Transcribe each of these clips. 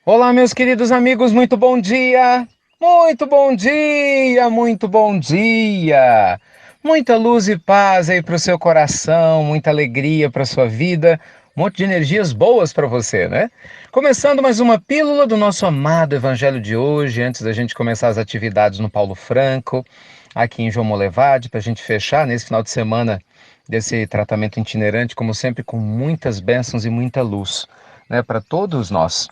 Olá, meus queridos amigos, muito bom dia! Muito bom dia, muito bom dia! Muita luz e paz aí para o seu coração, muita alegria para a sua vida, um monte de energias boas para você, né? Começando mais uma pílula do nosso amado Evangelho de hoje, antes da gente começar as atividades no Paulo Franco, aqui em João Molevade, para a gente fechar nesse final de semana desse tratamento itinerante, como sempre, com muitas bênçãos e muita luz, né, para todos nós.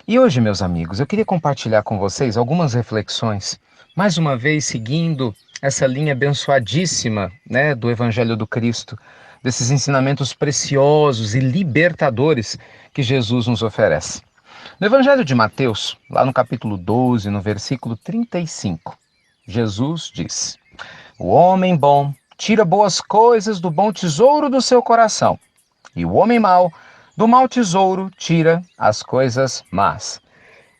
E hoje, meus amigos, eu queria compartilhar com vocês algumas reflexões, mais uma vez seguindo essa linha abençoadíssima, né, do Evangelho do Cristo, desses ensinamentos preciosos e libertadores que Jesus nos oferece. No Evangelho de Mateus, lá no capítulo 12, no versículo 35, Jesus diz: O homem bom tira boas coisas do bom tesouro do seu coração, e o homem mau do mau tesouro tira as coisas más.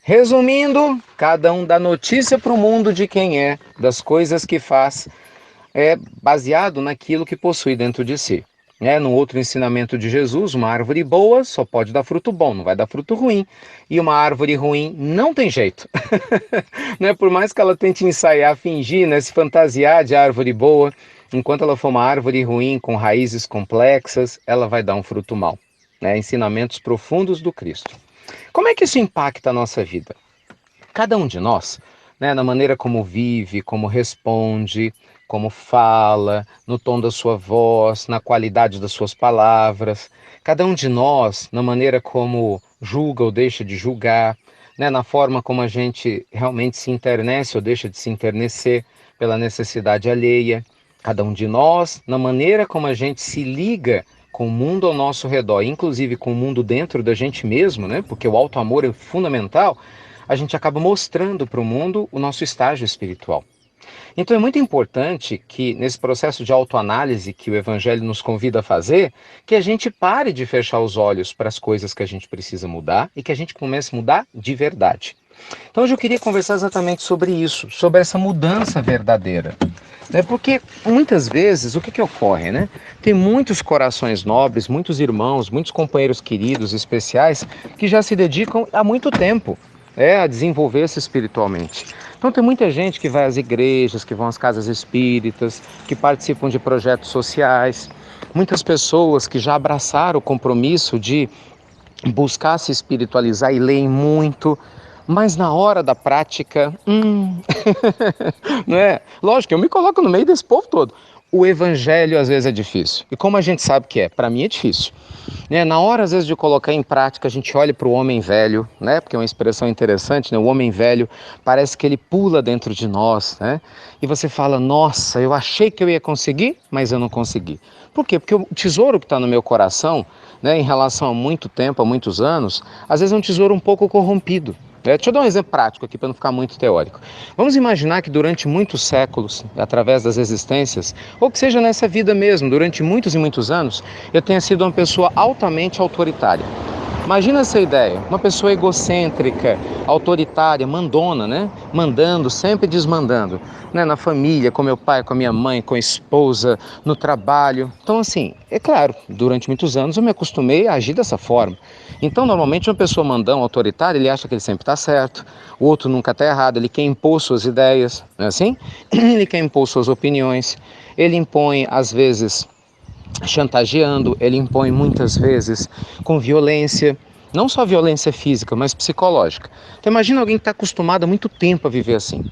Resumindo, cada um dá notícia para o mundo de quem é, das coisas que faz, baseado naquilo que possui dentro de si. No outro ensinamento de Jesus, uma árvore boa só pode dar fruto bom, não vai dar fruto ruim. E uma árvore ruim não tem jeito. Por mais que ela tente ensaiar, fingir, se fantasiar de árvore boa, enquanto ela for uma árvore ruim com raízes complexas, ela vai dar um fruto mau. Ensinamentos profundos do Cristo. Como é que isso impacta a nossa vida? Cada um de nós, na maneira como vive, como responde, como fala, no tom da sua voz, na qualidade das suas palavras. Cada um de nós, na maneira como julga ou deixa de julgar, na forma como a gente realmente se internece ou deixa de se internecer pela necessidade alheia. Cada um de nós, na maneira como a gente se liga com o mundo ao nosso redor, inclusive com o mundo dentro da gente mesmo, porque o auto-amor é fundamental, a gente acaba mostrando para o mundo o nosso estágio espiritual. Então é muito importante que nesse processo de autoanálise que o Evangelho nos convida a fazer, que a gente pare de fechar os olhos para as coisas que a gente precisa mudar e que a gente comece a mudar de verdade. Então hoje eu queria conversar exatamente sobre isso, sobre essa mudança verdadeira. Porque muitas vezes o que ocorre, Tem muitos corações nobres, muitos irmãos, muitos companheiros queridos, especiais, que já se dedicam há muito tempo a desenvolver-se espiritualmente. Então tem muita gente que vai às igrejas, que vão às casas espíritas, que participam de projetos sociais, muitas pessoas que já abraçaram o compromisso de buscar se espiritualizar e leem muito, mas na hora da prática, não é? Lógico, eu me coloco no meio desse povo todo. O evangelho às vezes é difícil. E como a gente sabe que é? Para mim é difícil. Na hora às vezes de colocar em prática, a gente olha para o homem velho, porque é uma expressão interessante, O homem velho parece que ele pula dentro de nós, E você fala, nossa, eu achei que eu ia conseguir, mas eu não consegui. Por quê? Porque o tesouro que está no meu coração, em relação a muito tempo, a muitos anos, às vezes é um tesouro um pouco corrompido. Deixa eu dar um exemplo prático aqui para não ficar muito teórico. Vamos imaginar que durante muitos séculos, através das existências, ou que seja nessa vida mesmo, durante muitos e muitos anos, eu tenha sido uma pessoa altamente autoritária. Imagina essa ideia, uma pessoa egocêntrica, autoritária, mandona, Mandando, sempre desmandando, Na família, com meu pai, com a minha mãe, com a esposa, no trabalho. Então, assim, é claro, durante muitos anos eu me acostumei a agir dessa forma. Então, normalmente, uma pessoa mandão, autoritária, ele acha que ele sempre está certo, o outro nunca está errado, ele quer impor suas ideias, não é assim? Ele quer impor suas opiniões, ele impõe, às vezes, chantageando, ele impõe muitas vezes com violência, não só violência física, mas psicológica. Então imagina alguém que está acostumado há muito tempo a viver assim.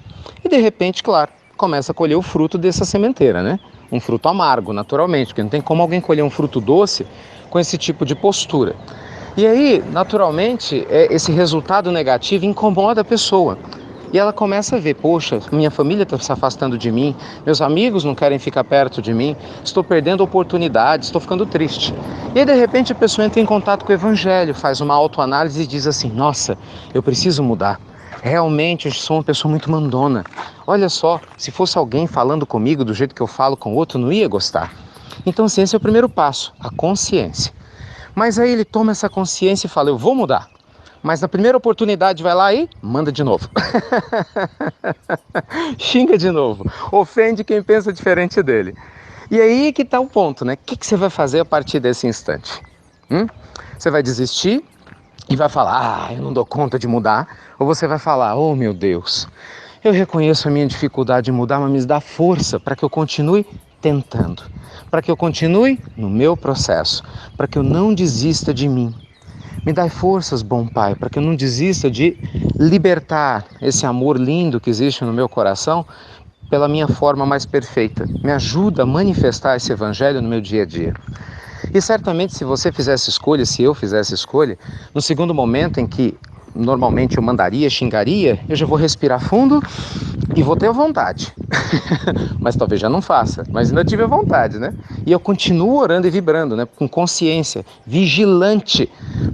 E de repente, claro, começa a colher o fruto dessa sementeira, Um fruto amargo, naturalmente, porque não tem como alguém colher um fruto doce com esse tipo de postura. E aí, naturalmente, esse resultado negativo incomoda a pessoa. E ela começa a ver, poxa, minha família está se afastando de mim, meus amigos não querem ficar perto de mim, estou perdendo oportunidades, estou ficando triste. E aí, de repente, a pessoa entra em contato com o Evangelho, faz uma autoanálise e diz assim, nossa, eu preciso mudar. Realmente, eu sou uma pessoa muito mandona. Olha só, se fosse alguém falando comigo do jeito que eu falo com o outro, eu não ia gostar. Então, assim, esse é o primeiro passo, a consciência. Mas aí ele toma essa consciência e fala, eu vou mudar. Mas na primeira oportunidade vai lá e manda de novo. Xinga de novo. Ofende quem pensa diferente dele. E aí que está o ponto, O que você vai fazer a partir desse instante? Você vai desistir? e vai falar, eu não dou conta de mudar, ou você vai falar, oh meu Deus, eu reconheço a minha dificuldade de mudar, mas me dá força para que eu continue tentando, para que eu continue no meu processo, para que eu não desista de mim. Me dai forças, bom Pai, para que eu não desista de libertar esse amor lindo que existe no meu coração pela minha forma mais perfeita. Me ajuda a manifestar esse evangelho no meu dia a dia. E certamente se você fizesse escolha, se eu fizesse escolha, no segundo momento em que normalmente eu mandaria, xingaria, eu já vou respirar fundo e vou ter vontade. Mas talvez já não faça, mas ainda tive a vontade, né? E eu continuo orando e vibrando, né? Com consciência, vigilante,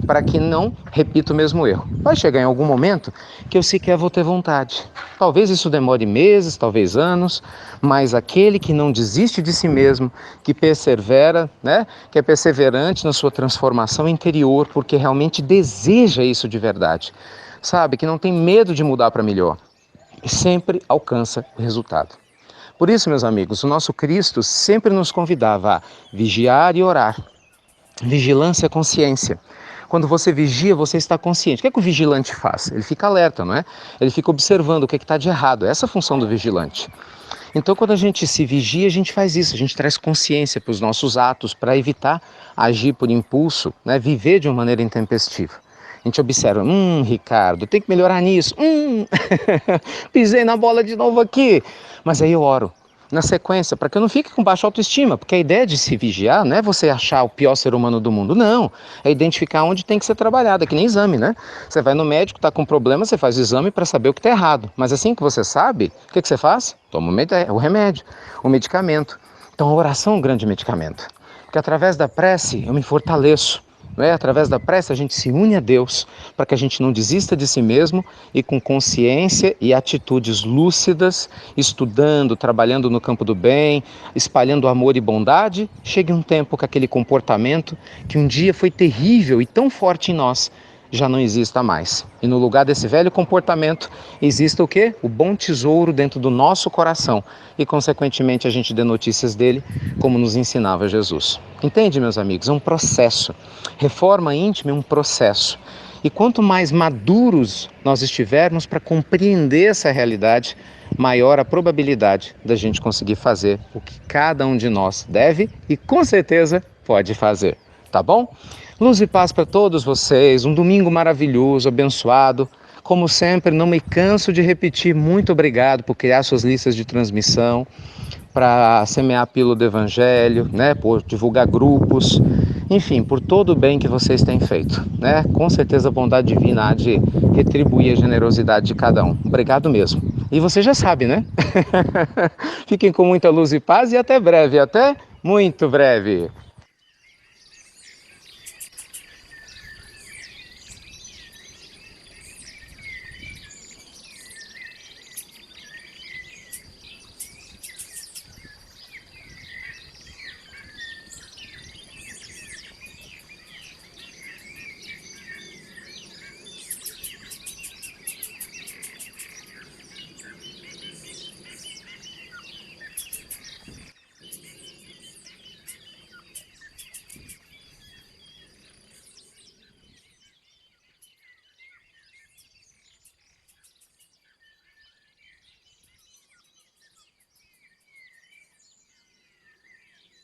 para que não repita o mesmo erro. Vai chegar em algum momento que eu sequer vou ter vontade. Talvez isso demore meses, talvez anos, mas aquele que não desiste de si mesmo, que persevera, né? Que é perseverante na sua transformação interior, porque realmente deseja isso de verdade, sabe? Que não tem medo de mudar para melhor, sempre alcança o resultado. Por isso, meus amigos, o nosso Cristo sempre nos convidava a vigiar e orar. Vigilância é consciência. Quando você vigia, você está consciente. O que é que o vigilante faz? Ele fica alerta, não é? Ele fica observando o que está de errado. Essa é a função do vigilante. Então, quando a gente se vigia, a gente faz isso. A gente traz consciência para os nossos atos, para evitar agir por impulso, né? Viver de uma maneira intempestiva. A gente observa, Ricardo, tem que melhorar nisso. Pisei na bola de novo aqui. Mas aí eu oro na sequência, para que eu não fique com baixa autoestima, porque a ideia de se vigiar não é você achar o pior ser humano do mundo, não. É identificar onde tem que ser trabalhado, é que nem exame, né? Você vai no médico, está com problema, você faz o exame para saber o que está errado. Mas assim que você sabe, o que você faz? Toma o remédio, o medicamento. Então a oração é um grande medicamento, porque através da prece eu me fortaleço. Através da prece a gente se une a Deus para que a gente não desista de si mesmo e com consciência e atitudes lúcidas, estudando, trabalhando no campo do bem, espalhando amor e bondade, chegue um tempo que aquele comportamento que um dia foi terrível e tão forte em nós já não exista mais. E no lugar desse velho comportamento exista o quê? O bom tesouro dentro do nosso coração e consequentemente a gente dê notícias dele como nos ensinava Jesus. Entende, meus amigos? É um processo. Reforma íntima é um processo. E quanto mais maduros nós estivermos para compreender essa realidade, maior a probabilidade da gente conseguir fazer o que cada um de nós deve e com certeza pode fazer. Tá bom? Luz e paz para todos vocês, um domingo maravilhoso, abençoado. Como sempre, não me canso de repetir, muito obrigado por criar suas listas de transmissão, para semear a pílula do Evangelho, né, por divulgar grupos, enfim, por todo o bem que vocês têm feito, né? Com certeza a bondade divina há de retribuir a generosidade de cada um. Obrigado mesmo. E você já sabe, né? Fiquem com muita luz e paz e até breve, até muito breve.